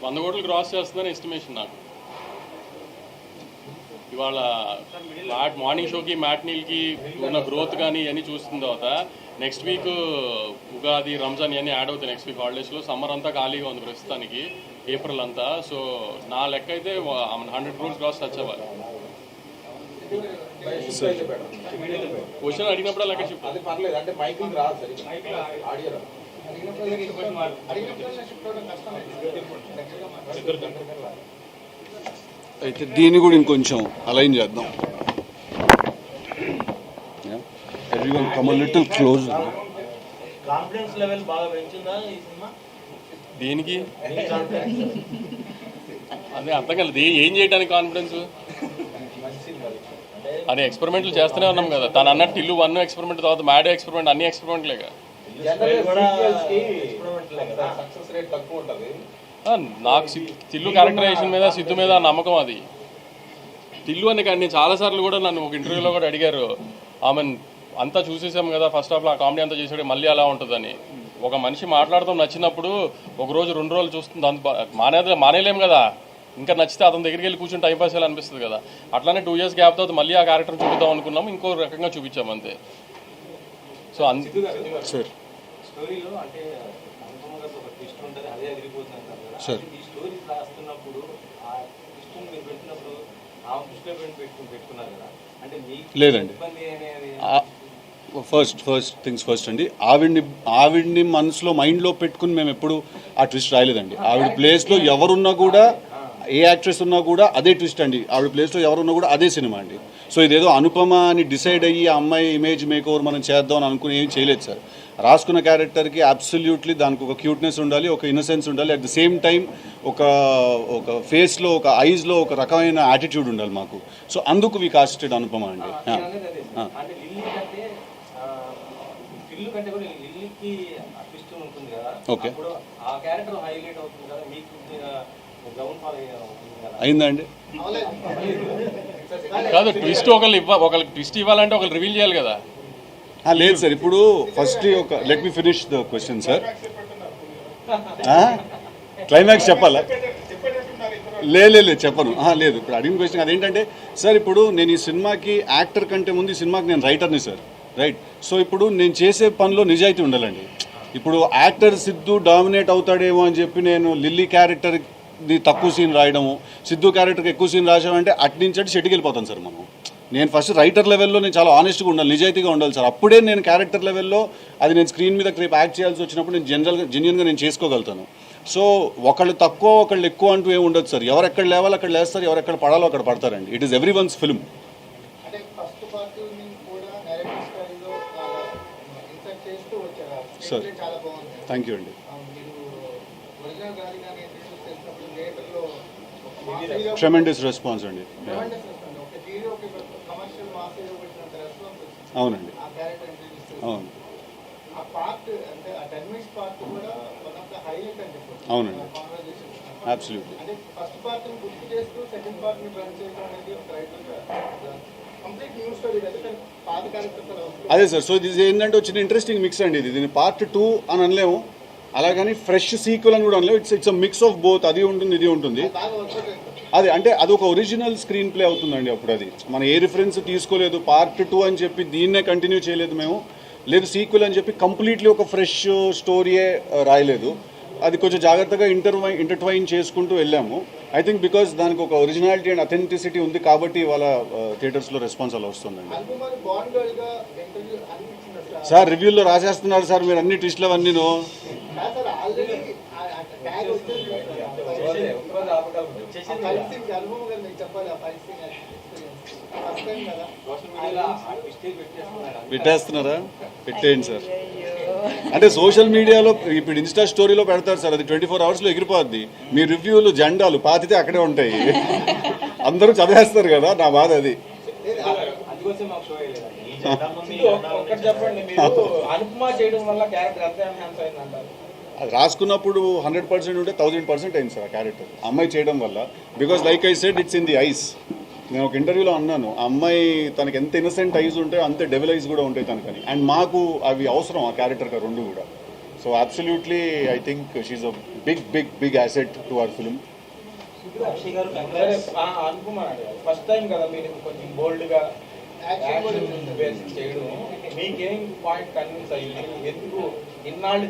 100 కోట్లు క్రాస్ చేస్తుందని ఎస్టిమేషన్ నాకు. ఇవాళ మార్నింగ్ షోకి మ్యాట్నీల్కి ఉన్న గ్రోత్ కానీ ఇవన్నీ చూస్తున్న తర్వాత నెక్స్ట్ వీక్ ఉగాది రంజాన్ ఇవన్నీ యాడ్ అవుతాయి. నెక్స్ట్ వీక్ హాలిడేస్లో సమ్మర్ అంతా ఖాళీగా ఉంది ప్రస్తుతానికి, ఏప్రిల్ అంతా. సో నా లెక్క అయితే 100 crores క్రాస్ టచ్ అవ్వాలి. క్వశ్చన్ అడిగినప్పుడు లెక్క చెప్పు. అయితే దీన్ని కూడా ఇంకొంచెం అలైన్ చేద్దాం. Everyone come a little close. Confidence level బాగా పెంచుందా ఈ సినిమా? దేనికి అదే అర్థం కాలేదు. ఏం చేయడానికి కాన్ఫిడెన్స్? అదే ఎక్స్పెరిమెంట్లు చేస్తూనే ఉన్నాం కదా. తను అన్నట్టు ఇల్లు 1 ఎక్స్పెరిమెంట్, తర్వాత మ్యాడ్ ఎక్స్పెరిమెంట్, అన్ని ఎక్స్పెరిమెంట్లేగా. నాకు తిల్లు క్యారెక్టరైజేషన్ మీద, సిద్ధు మీద నమ్మకం. అది తిల్లు అని కానీ చాలాసార్లు కూడా నన్ను ఒక ఇంటర్వ్యూలో కూడా అడిగారు, ఆమె అంతా చూసేసాం కదా ఫస్ట్ హాఫ్లో, ఆ కామెడీ అంతా చేసాడు, మళ్ళీ అలా ఉంటుందని. ఒక మనిషి మాట్లాడతాం నచ్చినప్పుడు ఒక రోజు 2 రోజులు చూస్తుంది, అంత మానేలేం కదా. ఇంకా నచ్చితే అతని దగ్గరికి వెళ్ళి కూర్చొని టైం పాస్ చేయాలి అనిపిస్తుంది కదా. అట్లానే 2 years గ్యాప్ తర్వాత మళ్ళీ ఆ క్యారెక్టర్ చూపిద్దాం అనుకున్నాం, ఇంకో రకంగా చూపించాం అంతే. సో సార్ స్టోరీలో అంటే ఒక ట్విస్ట్ ఉంటుంది, అదే అదిరిపోతుంది అంటారు కదా. ఈ స్టోరీ రాస్తున్నప్పుడు ఆ ట్విస్ట్ మీరు పెట్టినప్పుడు ఆ దృష్టిలో పెట్టుకున్నారు కదా, అంటే మీకు లేదండి. ఇబ్బంది అనేది ఫస్ట్ థింగ్స్ ఫస్ట్ అండి, ఆవిడ్ని మనసులో మైండ్లో పెట్టుకుని మేము ఎప్పుడు ఆ ట్విస్ట్ రాయలేదండి. ఆవిడ ప్లేస్లో ఎవరున్నా కూడా, ఏ యాక్ట్రెస్ ఉన్నా కూడా అదే ట్విస్ట్ అండి. ఆవిడ ప్లేస్లో ఎవరున్నా కూడా అదే సినిమా అండి. సో ఇదేదో అనుపమ అని డిసైడ్ అయ్యి ఆ అమ్మాయి ఇమేజ్ మేక్ ఓవర్ మనం చేద్దాం అని అనుకుని ఏం చేయలేదు సార్. రాసుకున్న క్యారెక్టర్కి అబ్సల్యూట్లీ దానికి ఒక క్యూట్నెస్ ఉండాలి, ఒక ఇన్నసెన్స్ ఉండాలి, అట్ ద సేమ్ టైం ఒక ఫేస్లో, ఒక ఐజ్లో ఒక రకమైన యాటిట్యూడ్ ఉండాలి మాకు. సో అందుకు వి కాస్టెడ్ అనుపమ అండి. ఓకే, అయిందా అండి? కాదు, ట్విస్ట్ ఒకరికి ట్విస్ట్ ఇవ్వాలంటే ఒకరు రివీల్ చేయాలి కదా. లేదు సార్, ఇప్పుడు ఫస్ట్ ఒక let me finish the question sir. Climax చెప్పాలా? లేదు చెప్పను. లేదు, ఇప్పుడు అడిగిన క్వశ్చన్ అదేంటంటే సార్, ఇప్పుడు నేను ఈ సినిమాకి యాక్టర్ కంటే ముందు ఈ సినిమాకి నేను రైటర్ని సార్, రైట్? సో ఇప్పుడు నేను చేసే పనిలో నిజాయితీ ఉండాలండి. ఇప్పుడు యాక్టర్ సిద్ధు డామినేట్ అవుతాడేమో అని చెప్పి నేను లిల్లీ క్యారెక్టర్ది తక్కువ సీన్ రాయడము, సిద్ధు క్యారెక్టర్కి ఎక్కువ సీన్ రాసామంటే అట్నుంచి షెట్కి వెళ్ళిపోతాను సార్ మనం. నేను ఫస్ట్ రైటర్ లెవెల్లో నేను చాలా ఆనెస్ట్గా ఉండాలి, నిజాయితీగా ఉండాలి సార్. అప్పుడే నేను క్యారెక్టర్ లెవెల్లో అది నేను స్క్రీన్ మీద రేపు యాక్ట్ చేయాల్సి వచ్చినప్పుడు నేను జెన్యున్గా నేను చేసుకోగలుగుతాను. సో ఒకళ్ళు తక్కువ ఒకళ్ళు ఎక్కువ అంటూ ఏమి ఉండదు సార్. ఎవరు ఎక్కడ లేవాలో అక్కడ లేస్తారు, ఎవరు ఎక్కడ పడాలో అక్కడ పడతారండి. It is everyone's film. Sir thank you అండి. ట్రెమెండస్ రెస్పాన్స్ అండి. అవునండి, అవును, అవునండి, అబ్సల్యూట్లీ. అదే సార్. సో ఇది ఏంటంటే వచ్చిన ఇంట్రెస్టింగ్ మిక్స్ అండి. దీన్ని పార్ట్ 2 అని అనలేము, అలాగని ఫ్రెష్ సీక్వెల్ అని కూడా అనలేము. It's a mix of both. అది ఉంటుంది, ఇది ఉంటుంది. అదే అంటే అది ఒక ఒరిజినల్ స్క్రీన్ ప్లే అవుతుందండి. అప్పుడు అది మనం ఏ రిఫరెన్స్ తీసుకోలేదు, పార్ట్ 2 అని చెప్పి దీన్నే కంటిన్యూ చేయలేదు మేము, లేదు సీక్వెల్ అని చెప్పి కంప్లీట్లీ ఒక ఫ్రెష్ స్టోరీయే రాయలేదు. అది కొంచెం జాగ్రత్తగా ఇంటర్ట్వైన్ చేసుకుంటూ వెళ్ళాము. ఐ థింక్ బికాస్ దానికి ఒక ఒరిజినాలిటీ అండ్ అథెంటిసిటీ ఉంది కాబట్టి ఇవాళ థియేటర్స్లో రెస్పాన్స్ అలా వస్తుందండి. సార్ రివ్యూల్లో రాసేస్తున్నారు సార్ మీరు అన్ని ట్విస్ట్లు అవన్నీను. పెట్టేస్తున్నారా? పెట్టేయండి సార్. అంటే సోషల్ మీడియాలో ఇప్పుడు ఇన్స్టా స్టోరీలో పెడతారు సార్, అది 24 hours ఎగిరిపోద్ది. మీ రివ్యూలు జెండాలు పాతితే అక్కడే ఉంటాయి, అందరూ చదివేస్తారు కదా. నా బాధ అది. అది రాసుకున్నప్పుడు 100% ఉంటే 1000% అయింది సార్ ఆ క్యారెక్టర్ అమ్మాయి చేయడం వల్ల. Because like I said it's in the ice. నేను ఒక ఇంటర్వ్యూలో అన్నాను, ఆ అమ్మాయి తనకి ఎంత ఇన్నసెంట్ ఐస్ ఉంటే అంతే డెవిల్ ఐస్ కూడా ఉంటాయి తనకని. అండ్ మాకు అవి అవసరం ఆ క్యారెక్టర్కి రెండు కూడా. So absolutely, I think she's a big asset to our film. Akshay గారు సరే అనుకున్నాను ఫస్ట్ టైం కదా మీరు కొంచెం బోల్డ్గా యాక్షన్ బేస్ చేయడం మీకేం పాయింట్ కన్విన్స్ అయ్యింది ఎందుకు ఇన్నాళ్ళు